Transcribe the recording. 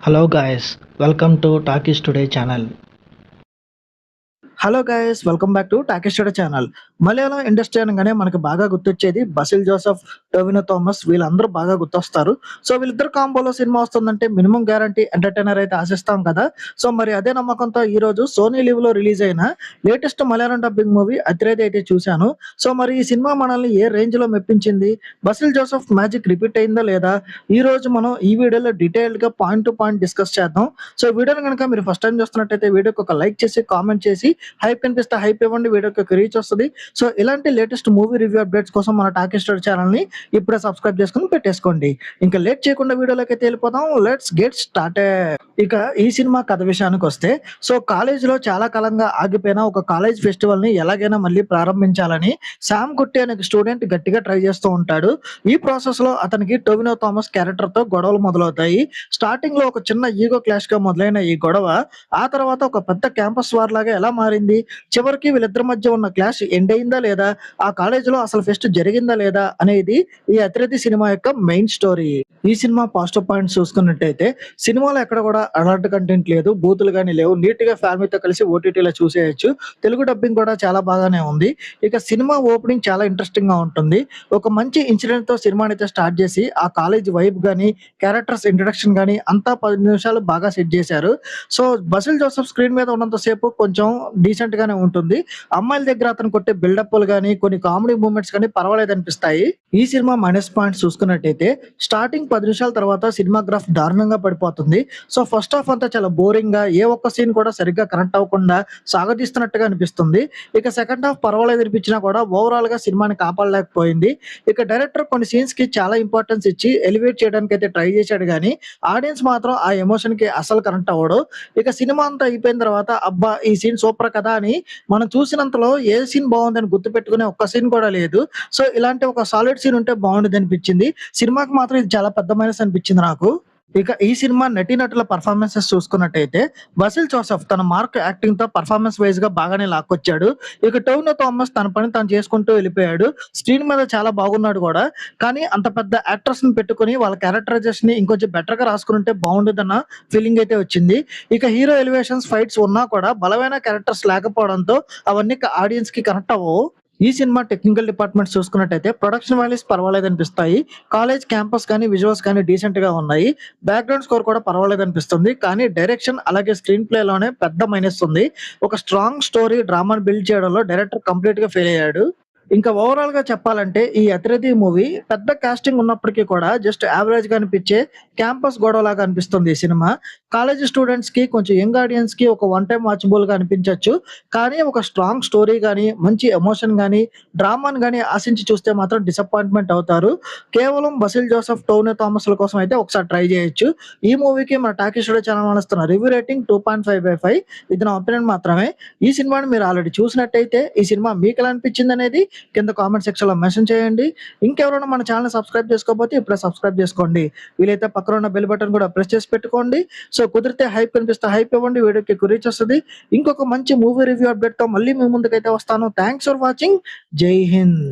Hello guys, welcome to Talkies Today channel. Hello guys welcome back to talkies today channel. Malayalam industry అనగానే మనకు బాగా గుర్తొచ్చేది Basil Joseph, Tovino Thomas వీళ్ళందరూ బాగా గుర్తొస్తారు. So వీళ్ళిద్దరు కాంబోలో సినిమా వస్తుందంటే మినిమం గ్యారంటీ ఎంటర్టైనర్ అయితే ఆశిస్తాం కదా. సో మరి అదే నమ్మకంతో ఈ రోజు సోనీ లీవ్ లో రిలీజ్ అయిన లేటెస్ట్ మలయాళం డబ్బింగ్ మూవీ అతిరేది అయితే చూశాను. సో మరి ఈ సినిమా మనల్ని ఏ రేంజ్ లో మెప్పించింది, బసిల్ జోసెఫ్ మ్యాజిక్ రిపీట్ అయిందా లేదా, ఈ రోజు మనం ఈ వీడియోలో డీటెయిల్డ్ గా పాయింట్ టు పాయింట్ డిస్కస్ చేద్దాం. సో వీడియోని కనుక మీరు ఫస్ట్ టైం చూస్తున్నట్టయితే వీడియోకి ఒక లైక్ చేసి కామెంట్ చేసి హైప్ కనిపిస్తే హైప్ ఇవ్వండి, వీడియోకి రీచ్ వస్తుంది. సో ఇలాంటి లేటెస్ట్ మూవీ రివ్యూ అప్డేట్స్ కోసం మన టాకీ స్టోరీ ఛానల్ ని ఇప్పుడే సబ్స్క్రైబ్ చేసుకుని పెట్టేసుకోండి. ఇంకా లేట్ చేయకుండా వీడియోలోకి అయితే వెళ్ళిపోదాం. Let's get started. ఇక ఈ సినిమా కథ విషయానికి వస్తే, సో కాలేజీలో చాలా కాలంగా ఆగిపోయిన ఒక కాలేజ్ ఫెస్టివల్ ని ఎలాగైనా మళ్ళీ ప్రారంభించాలని శామ్ గుట్టి అనే స్టూడెంట్ గట్టిగా ట్రై చేస్తూ ఉంటాడు. ఈ ప్రాసెస్ లో అతనికి టొవినో థామస్ క్యారెక్టర్ తో గొడవలు మొదలవుతాయి. స్టార్టింగ్ లో ఒక చిన్న ఈగో క్లాష్ గా మొదలైన ఈ గొడవ ఆ తర్వాత ఒక పెద్ద క్యాంపస్ వార్ లాగా ఎలా మారింది, చివరికి వీళ్ళిద్దరి మధ్య ఉన్న క్లాష్ ఎండ్ అయిందా లేదా, ఆ కాలేజీలో అసలు ఫెస్ట్ జరిగిందా లేదా అనేది ఈ అతిరథి సినిమా యొక్క మెయిన్ స్టోరీ. ఈ సినిమా పాజిటివ్ పాయింట్స్ చూసుకున్నట్టయితే సినిమాలో ఎక్కడ కూడా అలర్ట్ కంటెంట్ లేదు, బూతులు కానీ లేవు, నీట్ గా ఫ్యామిలీతో కలిసి ఓటీటీలో చూసేయచ్చు. తెలుగు డబ్బింగ్ కూడా చాలా బాగానే ఉంది. ఇక సినిమా ఓపెనింగ్ చాలా ఇంట్రెస్టింగ్ గా ఉంటుంది. ఒక మంచి ఇన్సిడెంట్ తో సినిమాని అయితే స్టార్ట్ చేసి ఆ కాలేజ్ వైబ్ గానీ క్యారెక్టర్స్ ఇంట్రడక్షన్ గానీ అంతా 10 నిమిషాలు బాగా సెట్ చేశారు. సో బసిల్ జోసెఫ్ స్క్రీన్ మీద ఉన్నంత సేపు కొంచెం డీసెంట్ గానే ఉంటుంది. అమ్మాయిల దగ్గర అతను కొట్టే బిల్డప్లు గానీ కొన్ని కామెడీ మూమెంట్స్ కానీ పర్వాలేదు అనిపిస్తాయి. ఈ సినిమా మైనస్ పాయింట్స్ చూసుకున్నట్టయితే స్టార్టింగ్ 10 నిమిషాల తర్వాత సినిమా గ్రాఫ్ దారుణంగా పడిపోతుంది. సో ఫస్ట్ హాఫ్ అంతా చాలా బోరింగ్ గా ఏ ఒక్క సీన్ కూడా సరిగ్గా కనెక్ట్ అవ్వకుండా సాగదీస్తున్నట్టుగా అనిపిస్తుంది. ఇక సెకండ్ హాఫ్ పర్వాలేదు అనిపించినా కూడా ఓవరాల్ గా సినిమాని కాపాడలేకపోయింది. ఇక డైరెక్టర్ కొన్ని సీన్స్ కి చాలా ఇంపార్టెన్స్ ఇచ్చి ఎలివేట్ చేయడానికి అయితే ట్రై చేశాడు కానీ ఆడియన్స్ మాత్రం ఆ ఎమోషన్ కి అసలు కనెక్ట్ అవ్వడు. ఇక సినిమా అంతా అయిపోయిన తర్వాత అబ్బా ఈ సీన్ సూపర్ కదా అని మనం చూసినంతలో ఏ సీన్ బాగుందని గుర్తు పెట్టుకునే ఒక్క సీన్ కూడా లేదు. సో ఇలాంటి ఒక సాలిడ్ సీన్ ఉంటే బాగుండేది అనిపించింది. సినిమాకి మాత్రం ఇది చాలా పెద్ద మైనస్ అనిపించింది నాకు. ఇక ఈ సినిమా నటీనటుల పర్ఫార్మెన్సెస్ చూసుకున్నట్టయితే బసిల్ జోసెఫ్ తన మార్క్ యాక్టింగ్ తో పర్ఫార్మెన్స్ వైజ్ గా బాగానే లాక్కొచ్చాడు. ఇక టొవినో థామస్ తన పని తాను చేసుకుంటూ వెళ్ళిపోయాడు. స్క్రీన్ మీద చాలా బాగున్నాడు కూడా. కానీ అంత పెద్ద యాక్టర్స్ ని పెట్టుకుని వాళ్ళ క్యారెక్టరైజేషన్ ని ఇంకొంచెం బెటర్ గా రాసుకుంటే బాగుండేదన్న ఫీలింగ్ అయితే వచ్చింది. ఇక హీరో ఎలివేషన్స్ ఫైట్స్ ఉన్నా కూడా బలమైన క్యారెక్టర్స్ లేకపోవడంతో అవన్నీ ఆడియన్స్ కి కనెక్ట్ అవ్వవు. ఈ సినిమా టెక్నికల్ డిపార్ట్మెంట్ చూసుకున్నట్టయితే ప్రొడక్షన్ వాల్యూస్ పర్వాలేదు అనిపిస్తాయి. కాలేజ్ క్యాంపస్ కానీ విజువల్స్ కానీ డీసెంట్ గా ఉన్నాయి. బ్యాక్గ్రౌండ్ స్కోర్ కూడా పర్వాలేదు అనిపిస్తుంది. కానీ డైరెక్షన్ అలాగే స్క్రీన్ ప్లే లోనే పెద్ద మైనస్ ఉంది. ఒక స్ట్రాంగ్ స్టోరీ డ్రామాని బిల్డ్ చేయడంలో డైరెక్టర్ కంప్లీట్ గా ఫెయిల్ అయ్యాడు. ఇంకా ఓవరాల్ గా చెప్పాలంటే ఈ అతిరథి మూవీ పెద్ద కాస్టింగ్ ఉన్నప్పటికీ కూడా జస్ట్ యావరేజ్ గా అనిపించే క్యాంపస్ గొడవలాగా అనిపిస్తుంది ఈ సినిమా. కాలేజ్ స్టూడెంట్స్ కి కొంచెం యంగ్ ఆడియన్స్ కి ఒక వన్ టైం వాచబుల్ గా అనిపించవచ్చు. కానీ ఒక స్ట్రాంగ్ స్టోరీ గానీ మంచి ఎమోషన్ గానీ డ్రామాని గానీ ఆశించి చూస్తే మాత్రం డిసప్పాయింట్మెంట్ అవుతారు. కేవలం బసిల్ జోసెఫ్, టొవినో థామస్ ల కోసం అయితే ఒకసారి ట్రై చేయొచ్చు. ఈ మూవీకి మన టాకీ స్టూడియో ఛానల్ ఇస్తున్న రివ్యూ రేటింగ్ 2.5/5. ఇది నా ఒపీనియన్ మాత్రమే. ఈ సినిమాని మీరు ఆల్రెడీ చూసినట్టయితే ఈ సినిమా మీకు ఎలా అనిపించింది అనేది కింద కామెంట్ సెక్షన్ లో మెన్షన్ చేయండి. ఇంకెవరైనా మన ఛానల్ సబ్స్క్రైబ్ చేసుకోకపోతే ఇప్పుడే సబ్స్క్రైబ్ చేసుకోండి. వీలైతే పక్కన ఉన్న బెల్ బటన్ కూడా ప్రెస్ చేసి పెట్టుకోండి. సో కుదిరితే హైప్ కనిపిస్తే హైప్ ఇవ్వండి, వీడియోకి ఎక్కువ రీచ్ వస్తుంది. ఇంకొక మంచి మూవీ రివ్యూ అప్డేట్ తో మళ్ళీ మీ ముందుకైతే వస్తాను. Thanks for watching. జై హింద్.